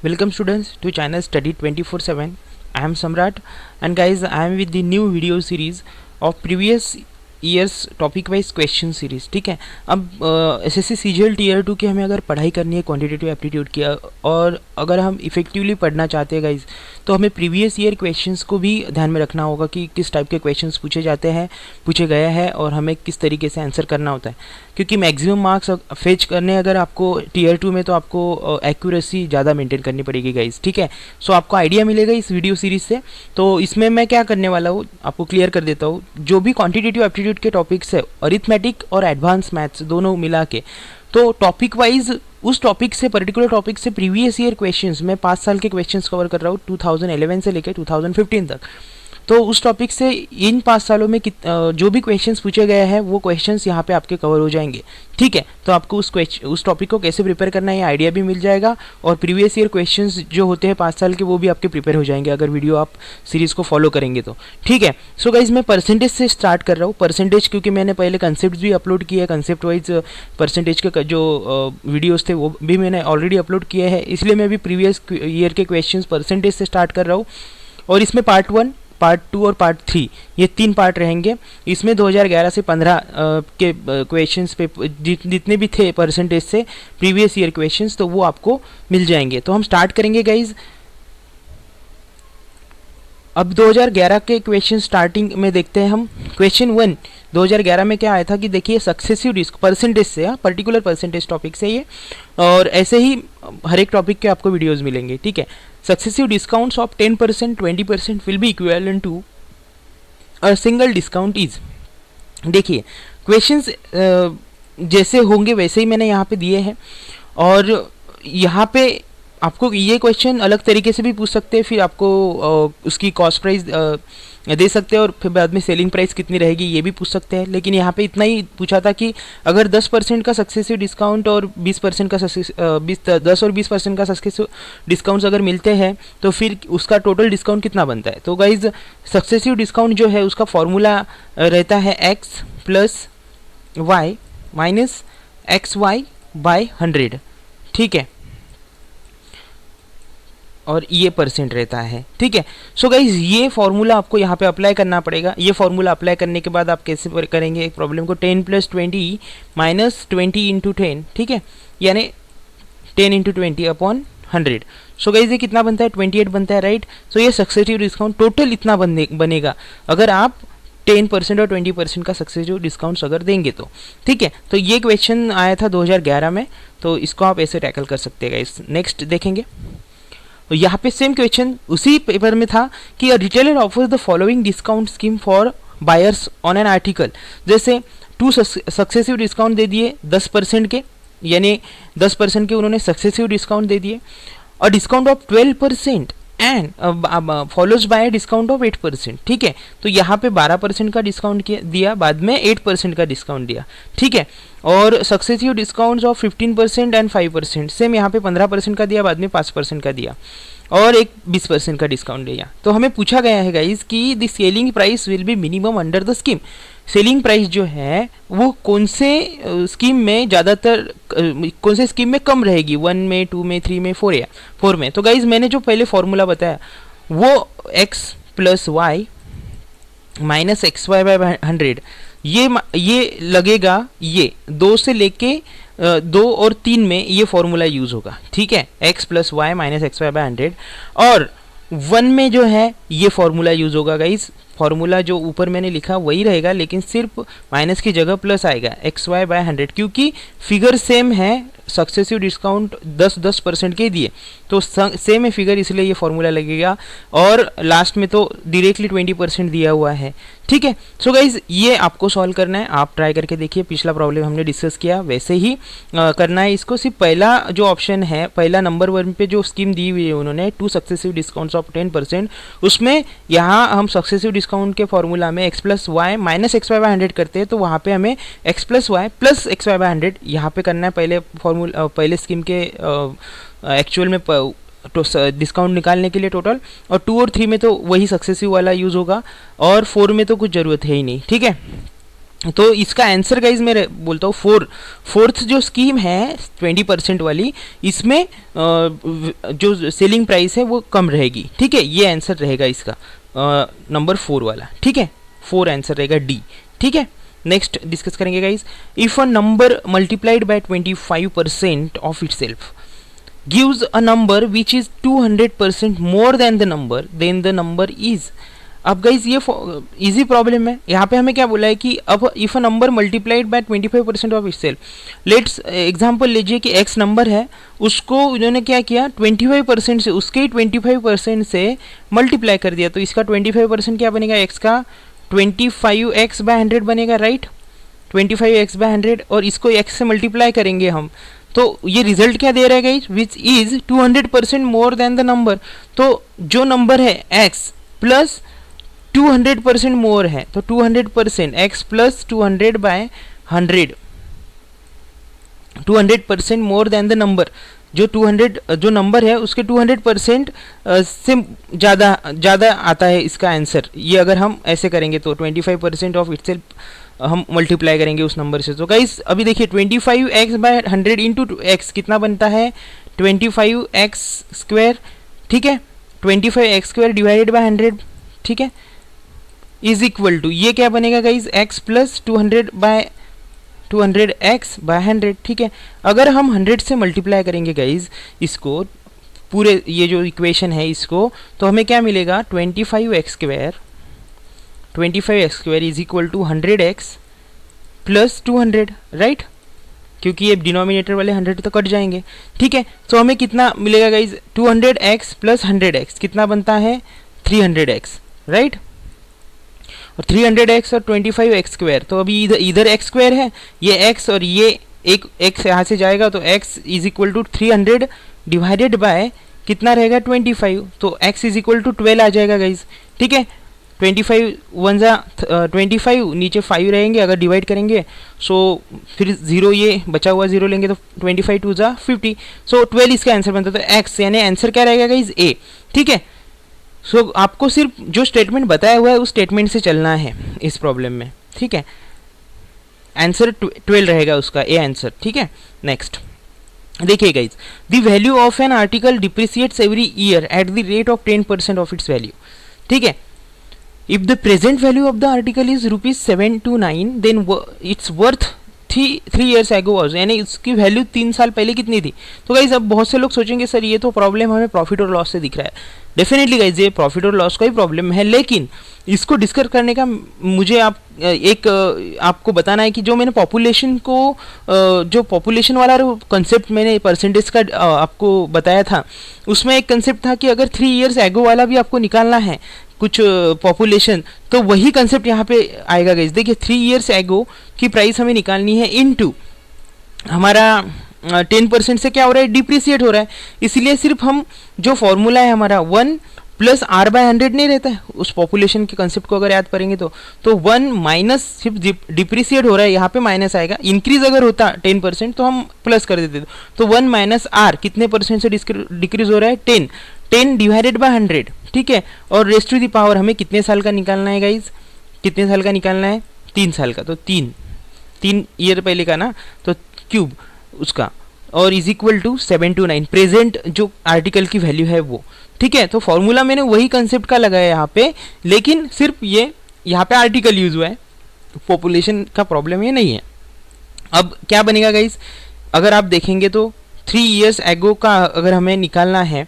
Welcome students to channel Study 24/7. I am Samrat and guys I am with the new video series of previous years topic wise question series. ठीक है, अब SSC CGL tier 2 की हमें अगर पढ़ाई करनी है क्वांटिटेटिव एप्टीट्यूड की, और अगर हम इफेक्टिवली पढ़ना चाहते हैं गाइज, तो हमें प्रीवियस ईयर क्वेश्चंस को भी ध्यान में रखना होगा कि किस टाइप के क्वेश्चंस पूछे गए हैं और हमें किस तरीके से आंसर करना होता है, क्योंकि मैक्सिमम मार्क्स फेच करने अगर आपको टीयर 2 में, तो आपको एक्यूरेसी ज़्यादा मेंटेन करनी पड़ेगी गाइज। ठीक है, सो आपको आइडिया मिलेगा इस वीडियो सीरीज से। तो इसमें मैं क्या करने वाला हूँ आपको क्लियर कर देता हूँ। जो भी क्वांटिटेटिव एप्टीट्यूड के टॉपिक्स है, अरिथमेटिक और एडवांस मैथ्स दोनों मिला के, तो टॉपिक वाइज उस टॉपिक से, पर्टिकुलर टॉपिक से प्रीवियस ईयर क्वेश्चंस, मैं 5 साल के क्वेश्चंस कवर कर रहा हूँ 2011 से लेकर 2015 तक। तो उस टॉपिक से इन 5 सालों में जो भी क्वेश्चंस पूछे गए हैं वो क्वेश्चंस यहाँ पे आपके कवर हो जाएंगे। ठीक है, तो आपको उस टॉपिक को कैसे प्रिपेयर करना है ये आइडिया भी मिल जाएगा, और प्रीवियस ईयर क्वेश्चंस जो होते हैं 5 साल के वो भी आपके प्रिपेयर हो जाएंगे अगर वीडियो आप सीरीज़ को फॉलो करेंगे तो। ठीक है, सो गाइज मैं परसेंटेज से स्टार्ट कर रहा हूँ। परसेंटेज क्योंकि मैंने पहले कंसेप्ट भी अपलोड किया है, कंसेप्ट वाइज परसेंटेज के जो वीडियोज़ थे वो भी मैंने ऑलरेडी अपलोड किए हैं, इसलिए मैं भी प्रीवियस ईयर के क्वेश्चन परसेंटेज से स्टार्ट कर रहा हूँ। और इसमें पार्ट 1, पार्ट 2 और पार्ट 3 ये 3 पार्ट रहेंगे। इसमें 2011 से 15 के क्वेश्चंस पे जितने भी थे परसेंटेज से प्रीवियस ईयर क्वेश्चंस, तो वो आपको मिल जाएंगे। तो हम स्टार्ट करेंगे गाइज। अब 2011 के क्वेश्चन स्टार्टिंग में देखते हैं हम। क्वेश्चन 1 2011 में क्या आया था कि देखिए सक्सेसिव परसेंटेज से, पर्टिकुलर परसेंटेज टॉपिक से ये, और ऐसे ही हर एक टॉपिक के आपको वीडियोस मिलेंगे। ठीक है, successive discounts of 10%, 20% will be equivalent to a single discount is. देखिए क्वेश्चंस जैसे होंगे वैसे ही मैंने यहाँ पे दिए हैं, और यहाँ पे आपको ये क्वेश्चन अलग तरीके से भी पूछ सकते हैं, फिर आपको उसकी कॉस्ट प्राइस दे सकते हैं, और फिर बाद में सेलिंग प्राइस कितनी रहेगी ये भी पूछ सकते हैं। लेकिन यहाँ पे इतना ही पूछा था कि अगर 10% का सक्सेसिव डिस्काउंट और 20% का 10 और 20% का सक्सेसिव डिस्काउंट्स अगर मिलते हैं तो फिर उसका टोटल डिस्काउंट कितना बनता है। तो गाइज सक्सेसिव डिस्काउंट जो है उसका फॉर्मूला रहता है x plus y minus x y by 100। ठीक है, और ये परसेंट रहता है। ठीक है, सो गाइज ये फॉर्मूला आपको यहाँ पे अप्लाई करना पड़ेगा। ये फॉर्मूला अप्लाई करने के बाद आप कैसे करेंगे एक प्रॉब्लम को, 10 + 20 माइनस 20 × 10। ठीक है, यानी 10 × 20 अपॉन 100। सो गाइज ये कितना बनता है, 28 बनता है, राइट। सो ये सक्सेसिव डिस्काउंट टोटल इतना बनेगा अगर आप 10% और 20% का सक्सेसिव डिस्काउंट्स अगर देंगे तो। ठीक है, तो ये क्वेश्चन आया था 2011 में, तो इसको आप ऐसे टैकल कर सकते हैं गाइज। नेक्स्ट देखेंगे, तो यहाँ पे सेम क्वेश्चन उसी पेपर में था कि a retailer offers the following discount scheme for buyers on an article. जैसे 2 सक्सेसिव डिस्काउंट दे दिए 10% के, यानी 10% के उन्होंने सक्सेसिव डिस्काउंट दे दिए, और discount of 12% and follows bye discount of 8%। ठीक है, तो यहाँ पे 12% का डिस्काउंट दिया, बाद में 8% का डिस्काउंट दिया। ठीक है, और successive discounts of 15% and 5%, same यहाँ पे 15% का दिया, बाद में 5% का दिया, और एक 20% का डिस्काउंट दिया। तो हमें पूछा गया है गाइज कि the selling price will be minimum under the scheme. Selling price जो है वो कौन से स्कीम में ज़्यादातर, कौन से स्कीम में कम रहेगी, 1 में, 2 में, 3 में, 4 में। तो गाइज मैंने जो पहले फॉर्मूला बताया वो x plus y minus x y by 100, ये लगेगा, ये 2 से लेके 2 और 3 में ये फॉर्मूला यूज़ होगा। ठीक है, x plus y minus x y by 100, और 1 में जो है ये फॉर्मूला यूज़ होगा गाइज। फॉर्मूला जो ऊपर मैंने लिखा वही रहेगा, लेकिन सिर्फ माइनस की जगह प्लस आएगा, एक्स वाई बाय 100, क्योंकि फिगर सेम है, सक्सेसिव डिस्काउंट 10% के दिए, तो सेम है फिगर, इसलिए ये फॉर्मूला लगेगा, और लास्ट में तो डायरेक्टली 20% दिया हुआ है। ठीक है, सो गाइज ये आपको सॉल्व करना है, आप ट्राई करके देखिए। पिछला प्रॉब्लम हमने डिस्कस किया वैसे ही करना है इसको। सिर्फ पहला जो ऑप्शन है, पहला नंबर 1 पे जो स्कीम दी हुई है उन्होंने, 2 सक्सेसिव डिस्काउंट्स ऑफ 10%, उसमें यहाँ हम सक्सेसिव डिस्काउंट के फॉर्मूला में x plus y minus x y by 100 करते हैं, तो वहाँ पे हमें x plus y plus x y by 100 यहाँ पे करना है। पहले स्कीम के एक्चुअल में तो डिस्काउंट निकालने के लिए टोटल, और 2 और 3 में तो वही सक्सेसिव वाला यूज़ होगा, और 4 में तो कुछ ज़रूरत है ही नहीं। ठीक है, तो इसका आंसर गाइज मैं बोलता हूँ फोर्थ जो स्कीम है 20% वाली, इसमें जो सेलिंग प्राइस है वो कम रहेगी। ठीक है, ये आंसर रहेगा इसका नंबर 4 वाला। ठीक है, 4 आंसर रहेगा डी। ठीक है, नेक्स्ट डिस्कस करेंगे guys. If a number multiplied by 25% of it self gives a number which is 200% more than the number, then the number is। अब गाइज ये इजी प्रॉब्लम है। यहाँ पे हमें क्या बोला है कि अब if a number multiplied by 25% of itself, let's example लीजिए कि एक्स नंबर है, उसको उन्होंने क्या किया 25% से, उसके ही 25% से मल्टीप्लाई कर दिया। तो इसका 25% क्या बनेगा, एक्स का 25x/100 बनेगा, राइट। 25x/100 और इसको x से मल्टीप्लाई करेंगे हम, तो ये रिजल्ट क्या दे रहा है guys, which is 200% more than the number. तो जो नंबर है x प्लस 200% मोर है, तो 200% x plus 200/100, 200% more than the number. जो 200 जो नंबर है उसके 200% से ज़्यादा आता है इसका आंसर। ये अगर हम ऐसे करेंगे तो 25% ऑफ इटसेल्फ हम मल्टीप्लाई करेंगे उस नंबर से। तो गाइस अभी देखिए 25x/100 इंटू x कितना बनता है, 25x²। ठीक है, 25x² डिवाइडेड बाय 100। ठीक है, इज इक्वल टू ये क्या बनेगा गाइज, x प्लस 200x/100। ठीक है, अगर हम 100 से मल्टीप्लाई करेंगे गाइज इसको, पूरे ये जो इक्वेशन है इसको, तो हमें क्या मिलेगा 25x² is equal to 100x plus 200, right, क्योंकि ये डिनोमिनेटर वाले 100 तो कट जाएंगे। ठीक है, तो हमें कितना मिलेगा गाइज, 200x प्लस 100x कितना बनता है 300x, राइट। और 300x और 25x², तो अभी इधर x² है, ये x और ये एक x यहाँ से जाएगा, तो x is equal to 300 divided by कितना रहेगा 25, तो x इज इक्वल टू 12 आ जाएगा गाइज। ठीक है, 25 1 जा 25, नीचे 5 रहेंगे अगर डिवाइड करेंगे, सो फिर 0, ये बचा हुआ 0 लेंगे तो 25 2 जा 50, सो 12 इसका आंसर बनता है। तो x यानी आंसर क्या रहेगा गाइज, ए। ठीक है, सो आपको सिर्फ जो स्टेटमेंट बताया हुआ है उस स्टेटमेंट से चलना है इस प्रॉब्लम में। ठीक है, आंसर 12 रहेगा उसका, ए आंसर। ठीक है, नेक्स्ट देखिए guys, the value of an article depreciates every year at the rate of 10% of its value. ठीक है, if the present value of the article is ₹729 then its worth 3 years ago was, यानी इसकी value 3 साल पहले कितनी थी। तो guys अब बहुत से लोग सोचेंगे सर ये तो प्रॉब्लम हमें प्रॉफिट और लॉस से दिख रहा है। डेफिनेटली गाइज ये प्रॉफिट और लॉस का ही प्रॉब्लम है, लेकिन इसको डिस्कस करने का मुझे आपको बताना है कि जो मैंने पॉपुलेशन को जो पॉपुलेशन वाला कंसेप्ट मैंने परसेंटेज का आपको बताया था, उसमें एक कंसेप्ट था कि अगर 3 years ago वाला भी आपको निकालना है कुछ पॉपुलेशन, तो वही कंसेप्ट यहाँ पे आएगा गाइज। देखिए 3 years ago की प्राइस हमें निकालनी है इनटू हमारा 10% से क्या हो रहा है, डिप्रिसिएट हो रहा है। इसलिए सिर्फ हम जो फॉर्मूला है हमारा 1 प्लस r/100 नहीं रहता है उस पॉपुलेशन के कंसेप्ट को अगर याद करेंगे तो 1 माइनस सिर्फ डिप्रिसिएट हो रहा है, यहाँ पे माइनस आएगा। इंक्रीज अगर होता 10% तो हम प्लस कर देते, तो 1 माइनस r कितने परसेंट से डिक्रीज हो रहा है, 10 डिवाइडेड बाय 100। ठीक है, और रेस्ट टू द पावर हमें कितने साल का निकालना है गाइज, कितने साल का निकालना है, 3 साल का, तो 3 ईयर पहले का ना, तो क्यूब उसका, और इज इक्वल टू 729 प्रेजेंट जो आर्टिकल की वैल्यू है वो। ठीक है, तो फॉर्मूला मैंने वही कंसेप्ट का लगाया यहाँ पे, लेकिन सिर्फ ये यहाँ पे आर्टिकल यूज हुआ है, पॉपुलेशन का प्रॉब्लम ये नहीं है। अब क्या बनेगा गाइज, अगर आप देखेंगे तो 3 years ago का अगर हमें निकालना है,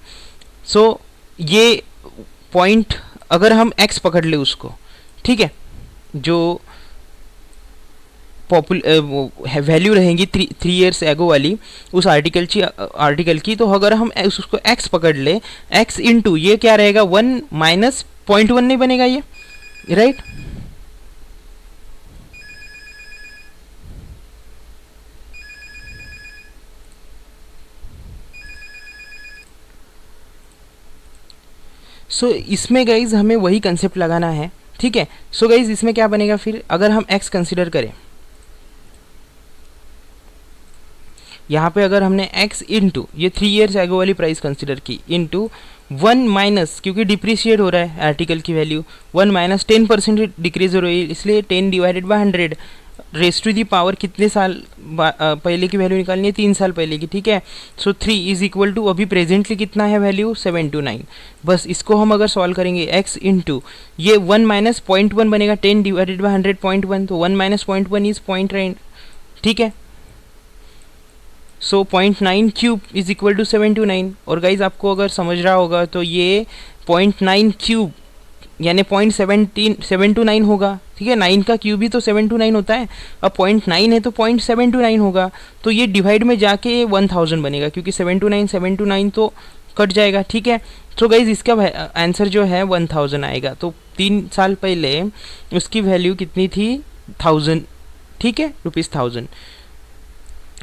सो ये पॉइंट अगर हम x पकड़ ले उसको, ठीक है, जो वैल्यू रहेंगी 3 years ago वाली उस आर्टिकल की, तो अगर हम उसको x पकड़ ले, x इंटू ये क्या रहेगा 1 माइनस 0.1 नहीं बनेगा ये, राइट। सो इसमें गाइज हमें वही कंसेप्ट लगाना है। ठीक है, सो गाइज इसमें क्या बनेगा फिर, अगर हम x कंसिडर करें यहाँ पे, अगर हमने x इंटू ये 3 years ago वाली प्राइस कंसिडर की इंटू 1 माइनस, क्योंकि डिप्रिशिएट हो रहा है आर्टिकल की वैल्यू, 1 माइनस 10% डिक्रीज हो रही है, इसलिए 10 divided by 100 raise to the power कितने साल पहले की वैल्यू निकालनी है, 3 साल पहले की, ठीक है। सो 3 इज इक्वल टू अभी प्रेजेंटली कितना है वैल्यू 729। बस इसको हम अगर सॉल्व करेंगे x इंटू ये 1 माइनस 0.1 बनेगा, 10 डिवाइडेड बाई 100 0.1, तो 1 माइनस 0.1 इज 0.9, ठीक है। सो 0.9 क्यूब इज इक्वल टू 729। और गाइज आपको अगर समझ रहा होगा तो ये 0.9 क्यूब यानी 0.729 होगा, ठीक है। 9 का क्यूब ही तो 729 होता है, अब 0.9 है तो 0.729 होगा, तो ये डिवाइड में जाके 1000 बनेगा क्योंकि 729 तो कट जाएगा, ठीक है। तो गाइज इसका आंसर जो है 1000 आएगा। तो 3 साल पहले उसकी वैल्यू कितनी थी 1000, ठीक है, ₹1000।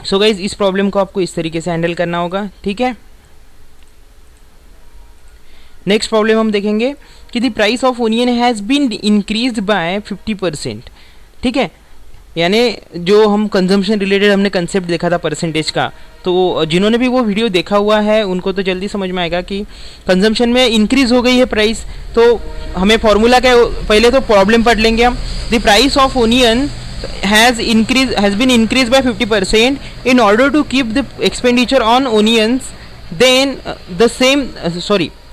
सो गाइज इस प्रॉब्लम को आपको इस तरीके से हैंडल करना होगा, ठीक है। नेक्स्ट प्रॉब्लम हम देखेंगे कि the price of onion has been increase by 50%, ठीक है। यानी जो हम कंजम्पशन रिलेटेड हमने कंसेप्ट देखा था परसेंटेज का, तो जिन्होंने भी वो वीडियो देखा हुआ है उनको तो जल्दी समझ में आएगा कि कंजम्पशन में इंक्रीज हो गई है प्राइस। तो हमें फॉर्मूला क्या, पहले तो प्रॉब्लम पढ़ लेंगे हम। The price of onion has been increased by 50% in order to keep the expenditure on onions, then the same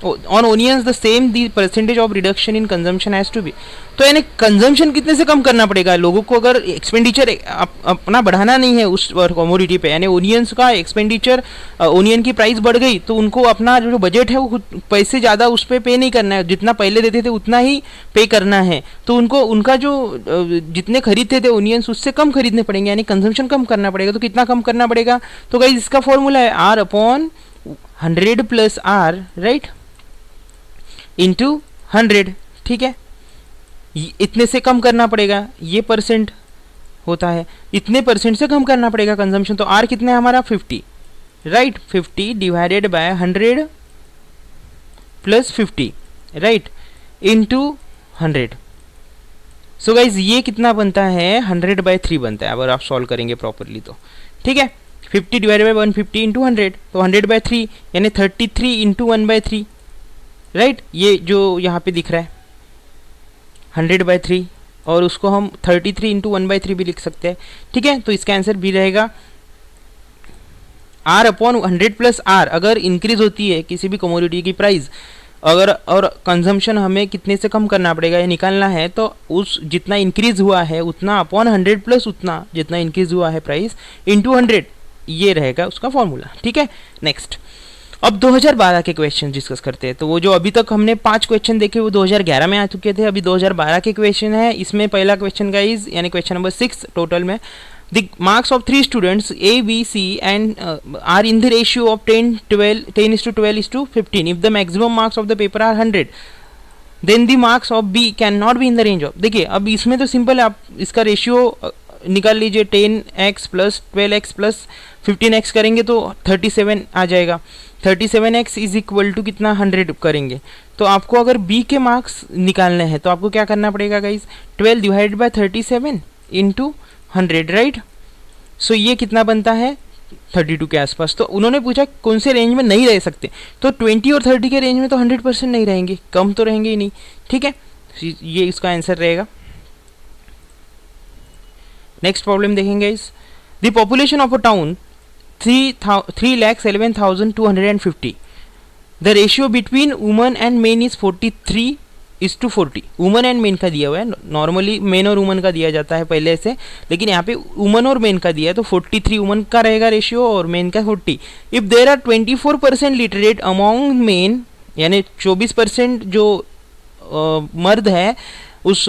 on onions the same the percentage of reduction in consumption has to be। तो यानी consumption कितने से कम करना पड़ेगा लोगों को, अगर expenditure अपना बढ़ाना नहीं है उस कमोडिटी पे, यानी ओनियंस का एक्सपेंडिचर, ओनियन की प्राइस बढ़ गई तो उनको अपना जो बजट है वो पैसे ज़्यादा उस पर पे नहीं करना है, जितना पहले देते थे उतना ही पे करना है। तो उनको उनका जो जितने खरीदते थे ओनियंस उससे कम खरीदने पड़ेंगे, यानी कंजम्पशन कम करना पड़ेगा। तो कितना कम करना पड़ेगा, तो गाइस इसका फॉर्मूला है R/100 + R, राइट, इंटू 100, ठीक है। इतने से कम करना पड़ेगा, ये परसेंट होता है, इतने परसेंट से कम करना पड़ेगा कंजम्पशन। तो R कितना है हमारा 50, right, 50 divided by 100 + 50, right, into 100। So guys ये कितना बनता है 100/3 बनता है अगर आप सॉल्व करेंगे प्रॉपरली तो, ठीक है। 50 डिवाइडेड बाय 150 इंटू 100, तो 100/3 यानी 33 इंटू 1/3, राइट। ये जो यहाँ पे दिख रहा है 100/3, और उसको हम 33 इंटू 1/3 भी लिख सकते हैं, ठीक है। तो इसका आंसर भी रहेगा R/100 + R। अगर इंक्रीज होती है किसी भी कमोडिटी की प्राइस, अगर और कंजम्पशन हमें कितने से कम करना पड़ेगा ये निकालना है, तो उस जितना इंक्रीज हुआ है उतना अपॉन 100 प्लस उतना जितना इंक्रीज हुआ है प्राइस इंटू 100, ये रहेगा उसका फॉर्मूला, ठीक है। नेक्स्ट अब 2012 के क्वेश्चन डिस्कस करते हैं। तो वो जो अभी तक हमने 5 क्वेश्चन देखे वो 2011 में आ चुके थे, अभी 2012 के क्वेश्चन है। इसमें पहला क्वेश्चन गाइज यानी क्वेश्चन नंबर 6 टोटल में, the marks of 3 students A, B, C and are in the ratio of 10:12:15 if the maximum marks of the paper are 100 then the marks of B cannot be in the range of। देखिए अब इसमें तो simple है, आप इसका ratio निकाल लीजिए, 10x + 12x + 15x करेंगे तो 37 आ जाएगा। 37x इज इक्वल टू कितना 100 करेंगे, तो आपको अगर B के मार्क्स निकालने हैं तो आपको क्या करना पड़ेगा guys, 12 divided by 37 into 100, right. So ये कितना बनता है 32 के आसपास। तो उन्होंने पूछा कौन से रेंज में नहीं रह सकते, तो 20 और 30 के रेंज में तो 100% नहीं रहेंगे, कम तो रहेंगे ही नहीं, ठीक है। ये इसका आंसर रहेगा। नेक्स्ट प्रॉब्लम देखेंगे इस, the population of a town 3,11,250, the ratio between woman and main is 43:40। Woman and main का दिया हुआ है, नॉर्मली मेन और वुमन का दिया जाता है पहले से, लेकिन यहाँ पे वुमन और मेन का दिया है तो 43 वुमन का रहेगा रेशियो और मेन का 40। If there are 24% literate among men, यानी 24% जो मर्द है उस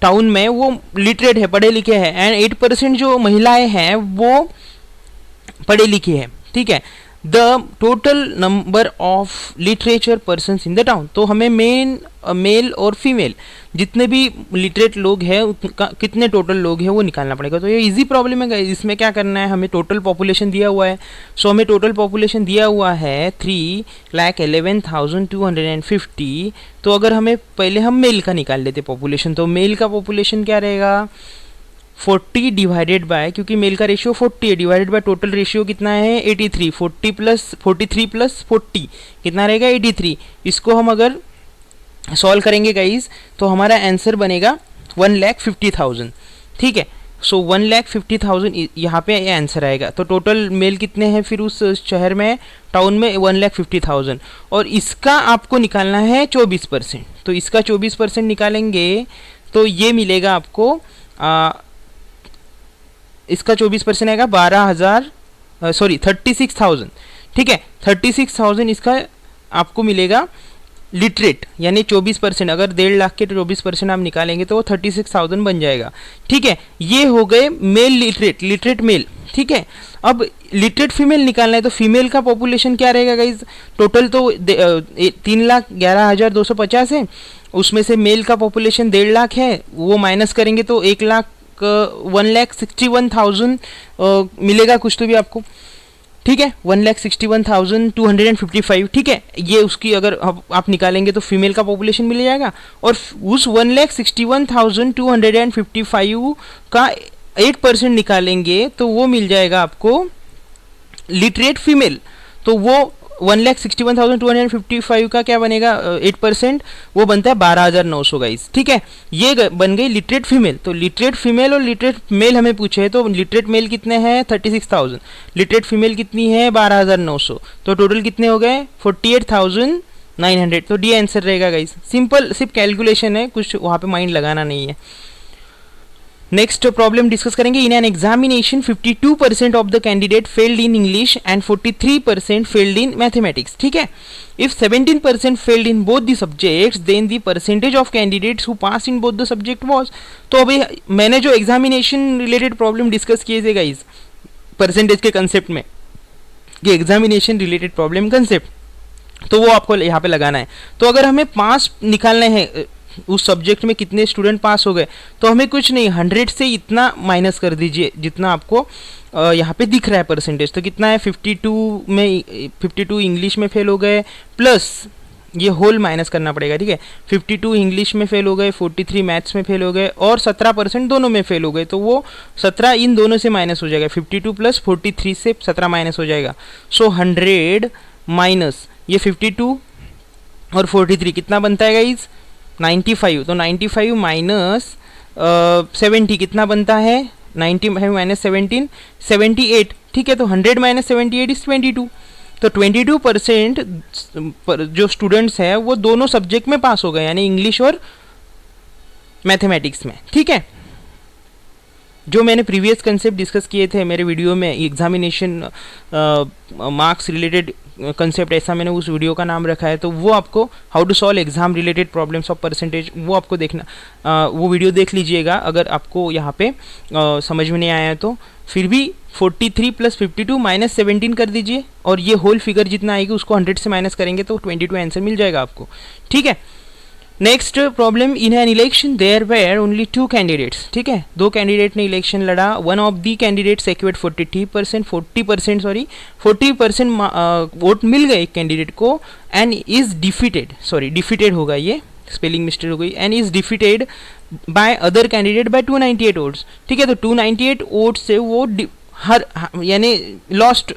टाउन में वो लिटरेट है, पढ़े लिखे हैं, एंड 8% जो महिलाएं हैं वो पढ़े लिखे हैं, ठीक है। The total number of literature persons in the town, तो हमें मेल और फीमेल जितने भी लिटरेट लोग हैं कितने टोटल लोग हैं वो निकालना पड़ेगा। तो ये इजी प्रॉब्लम है, इसमें क्या करना है, हमें टोटल पॉपुलेशन दिया हुआ है। सो हमें टोटल पॉपुलेशन दिया हुआ है 3,11,250। तो अगर हमें पहले हम मेल का निकाल लेते पॉपुलेशन, तो मेल का पॉपुलेशन क्या रहेगा 40 डिवाइडेड बाय, क्योंकि मेल का रेशियो 40 है, डिवाइडेड बाय टोटल रेशियो कितना है 83। 43 + 40 कितना रहेगा 83। इसको हम अगर सॉल्व करेंगे गाइज तो हमारा आंसर बनेगा 1,50,000, ठीक है। सो 1,50,000 यहाँ पे ये आंसर आएगा। तो टोटल मेल कितने हैं फिर उस शहर में, टाउन में? 1,50,000। और इसका आपको निकालना है 24%। तो इसका 24% निकालेंगे तो ये मिलेगा आपको इसका 24% आएगा 36,000। ठीक है, 36,000 इसका आपको मिलेगा लिटरेट, यानी 24%। अगर 1.5 लाख के 24% आप निकालेंगे तो वो 36,000 बन जाएगा। ठीक है, ये हो गए मेल लिटरेट मेल। ठीक है, अब लिटरेट फीमेल निकालना है तो फीमेल का पॉपुलेशन क्या रहेगा गाइज? टोटल तो 3,11,250 है, उसमें से मेल का पॉपुलेशन 1.5 लाख है, वो माइनस करेंगे तो 1,61,000 मिलेगा कुछ तो भी आपको। ठीक है, 1,61,255। ठीक है, ये उसकी अगर आप निकालेंगे तो फीमेल का पॉपुलेशन मिल जाएगा। और उस 1,61,255 का 8% निकालेंगे तो वो मिल जाएगा आपको लिटरेट फीमेल। तो वो 1,61,255 का क्या बनेगा 8%? वो बनता है 12,900 गाइस। ठीक है, ये बन गई लिटरेट फीमेल। तो लिटरेट फीमेल और लिटरेट मेल हमें पूछे हैं, तो लिटरेट मेल कितने हैं? 36,000। लिटरेट फीमेल कितनी है? 12,900। तो टोटल कितने हो गए? 48,900। तो डी आंसर रहेगा गाइस। सिंपल, सिर्फ कैलकुलेशन है, कुछ वहाँ पे माइंड लगाना नहीं है। नेक्स्ट प्रॉब्लम डिस्कस करेंगे। In an examination 52% of the candidate failed in English and 43% failed in mathematics. ठीक है, if 17% failed in both the subjects then the percentage of candidates who pass in both the subject was. तो अभी मैंने जो examination related problem discuss किए थे guys percentage के concept में, ये एग्जामिनेशन रिलेटेड प्रॉब्लम कंसेप्ट, तो वो आपको यहाँ पे लगाना है। तो अगर हमें पास निकालना है उस सब्जेक्ट में कितने स्टूडेंट पास हो गए, तो हमें कुछ नहीं 100 से इतना माइनस कर दीजिए जितना आपको यहाँ पे दिख रहा है परसेंटेज। तो कितना है? 52 इंग्लिश में फेल हो गए, प्लस ये होल माइनस करना पड़ेगा। ठीक है, 52 इंग्लिश में फेल हो गए, 43 मैथ्स में फेल हो गए और 17% दोनों में फेल हो गए। तो वो 17 इन दोनों से माइनस हो जाएगा, 52 प्लस 43 से 17 माइनस हो जाएगा। सो 100 माइनस ये 52 और 43 कितना बनता है गाइज? 95। तो 95 माइनस 70 कितना बनता है? 95 माइनस 17 78। ठीक है, तो 100 माइनस 78 इज 22। तो 22% जो स्टूडेंट्स हैं वो दोनों सब्जेक्ट में पास हो गए, यानी इंग्लिश और मैथमेटिक्स में। ठीक है, जो मैंने प्रीवियस कंसेप्ट डिस्कस किए थे मेरे वीडियो में, एग्जामिनेशन मार्क्स रिलेटेड कंसेप्ट, ऐसा मैंने उस वीडियो का नाम रखा है। तो वो आपको how to solve exam related problems of percentage, वो आपको देखना, वो वीडियो देख लीजिएगा अगर आपको यहाँ पे समझ में नहीं आया है तो। फिर भी 43 प्लस 52 माइनस 17 कर दीजिए और ये होल फिगर जितना आएगी उसको 100 से माइनस करेंगे तो 22 आंसर मिल जाएगा आपको। ठीक है, next problem. In an election there were only 2 candidates. ठीक है, 2 कैंडिडेट ने इलेक्शन लड़ा। One of the candidate secured 40% vote मिल गए एक कैंडिडेट को एंड इज डिफीटेड होगा, ये स्पेलिंग मिस्टेक हो गई, and is defeated by other candidate by 298 votes. ठीक है, तो 298 वोट से वो यानी लॉस्ट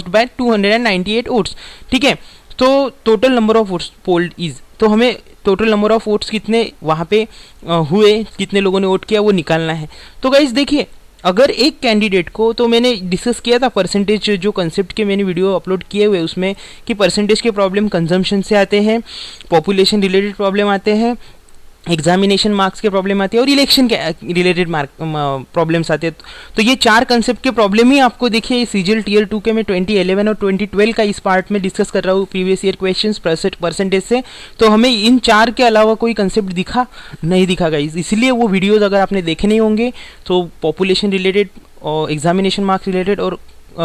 बाय 298 वोट्स। ठीक है, तो total number of votes polled is, तो हमें टोटल नंबर ऑफ वोट्स कितने वहाँ पे हुए, कितने लोगों ने वोट किया, वो निकालना है। तो गाइस देखिए, अगर एक कैंडिडेट को, तो मैंने डिस्कस किया था परसेंटेज, जो कंसेप्ट के मैंने वीडियो अपलोड किए हुए उसमें, कि परसेंटेज के प्रॉब्लम कंजम्पशन से आते हैं, पॉपुलेशन रिलेटेड प्रॉब्लम आते हैं, एग्जामिनेशन मार्क्स के प्रॉब्लम आती है और इलेक्शन के रिलेटेड प्रॉब्लम्स आते हैं। तो ये 4 कंसेप्ट के प्रॉब्लम ही आपको देखिए सीजीएल टीएल 2 के मैं 2011 और 2012 का इस पार्ट में डिस्कस कर रहा हूँ प्रीवियस ईयर क्वेश्चंस परसेंटेज से। तो हमें इन 4 के अलावा कोई कंसेप्ट नहीं दिखा गाइस, इसलिए वो वीडियोज़ अगर आपने देखे नहीं होंगे तो पॉपुलेशन रिलेटेड और एग्जामिनेशन मार्क्स रिलेटेड और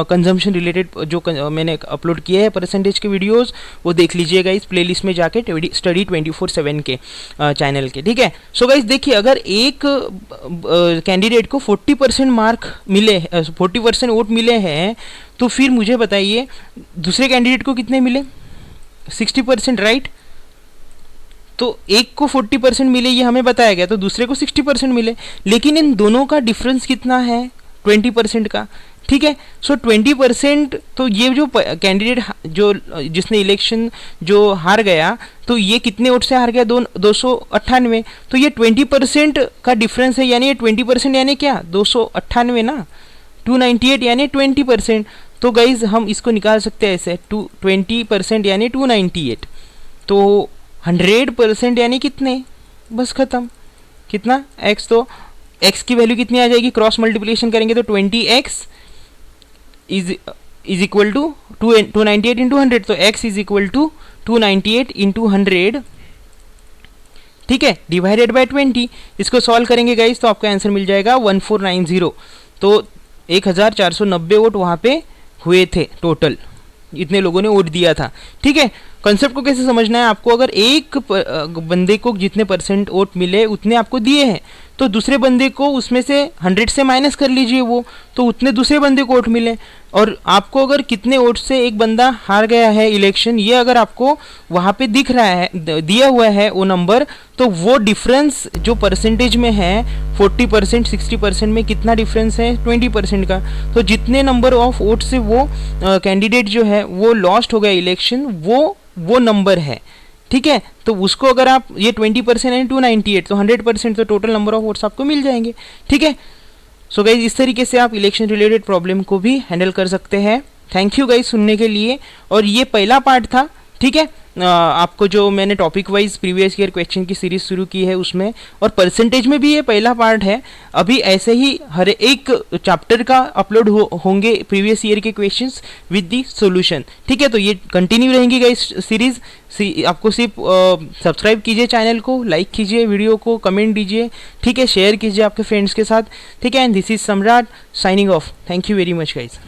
कंजम्पशन रिलेटेड जो मैंने अपलोड किए हैं परसेंटेज के वीडियोस, वो देख लीजिएगा इस प्लेलिस्ट में जाके स्टडी 24/7 के चैनल के। ठीक है, सो गाइस देखिए, अगर एक कैंडिडेट को 40% मार्क मिले, 40% वोट मिले हैं, तो फिर मुझे बताइए दूसरे कैंडिडेट को कितने मिले? 60%, राइट। तो एक को 40% मिले ये हमें बताया गया, तो दूसरे को 60% मिले, लेकिन इन दोनों का डिफरेंस कितना है? 20% का। ठीक है। सो 20%, तो ये जो कैंडिडेट जो जिसने इलेक्शन जो हार गया, तो ये कितने वोट से हार गया? 298। तो ये 20% का डिफरेंस है, यानी ये 20% यानी क्या? 298 ना, 298 यानी 20%। तो गाइज हम इसको निकाल सकते हैं ऐसे, 20% यानी 298। तो 100% यानी कितने? बस खत्म। कितना? x, तो x की वैल्यू कितनी आ जाएगी? क्रॉस मल्टीप्लिकेशन करेंगे तो 20x is equal to 298 into 100, तो x is equal to 298 into 100, ठीक है, डिवाइडेड बाय 20। इसको सॉल्व करेंगे गाइज तो आपका आंसर मिल जाएगा 1490। तो 1490 वोट वहाँ पे हुए थे टोटल, इतने लोगों ने वोट दिया था, ठीक है। कॉन्सेप्ट को कैसे समझना है आपको? अगर एक बंदे को जितने परसेंट वोट मिले उतने आपको दिए हैं, तो दूसरे बंदे को उसमें से 100 से माइनस कर लीजिए वो, तो उतने दूसरे बंदे को वोट मिले। और आपको अगर कितने वोट से एक बंदा हार गया है इलेक्शन, ये अगर आपको वहाँ पे दिख रहा है, दिया हुआ है वो नंबर, तो वो डिफरेंस जो परसेंटेज में है 40%, 60% में कितना डिफरेंस है? 20% का। तो जितने नंबर ऑफ वोट से वो कैंडिडेट जो है वो लॉस्ट हो गया इलेक्शन, वो नंबर है, ठीक है। तो उसको अगर आप ये 20% है 298, तो 100%, तो टोटल नंबर ऑफ वोट्स आपको मिल जाएंगे, ठीक है। सो गाइज इस तरीके से आप इलेक्शन रिलेटेड प्रॉब्लम को भी हैंडल कर सकते हैं। थैंक यू गाइज सुनने के लिए। और ये पहला पार्ट था, ठीक है। आपको जो मैंने topic wise previous year question की सीरीज शुरू की है उसमें, और परसेंटेज में भी ये पहला पार्ट है। अभी ऐसे ही हर एक चैप्टर का अपलोड होंगे प्रीवियस ईयर के क्वेश्चंस विद दी सॉल्यूशन, ठीक है। तो ये कंटिन्यू रहेंगी गाइस सीरीज। आपको सिर्फ सब्सक्राइब कीजिए चैनल को, लाइक कीजिए वीडियो को, कमेंट दीजिए, ठीक है, शेयर कीजिए आपके फ्रेंड्स के साथ, ठीक है। एंड दिस इज सम्राट signing off. Thank you very much guys.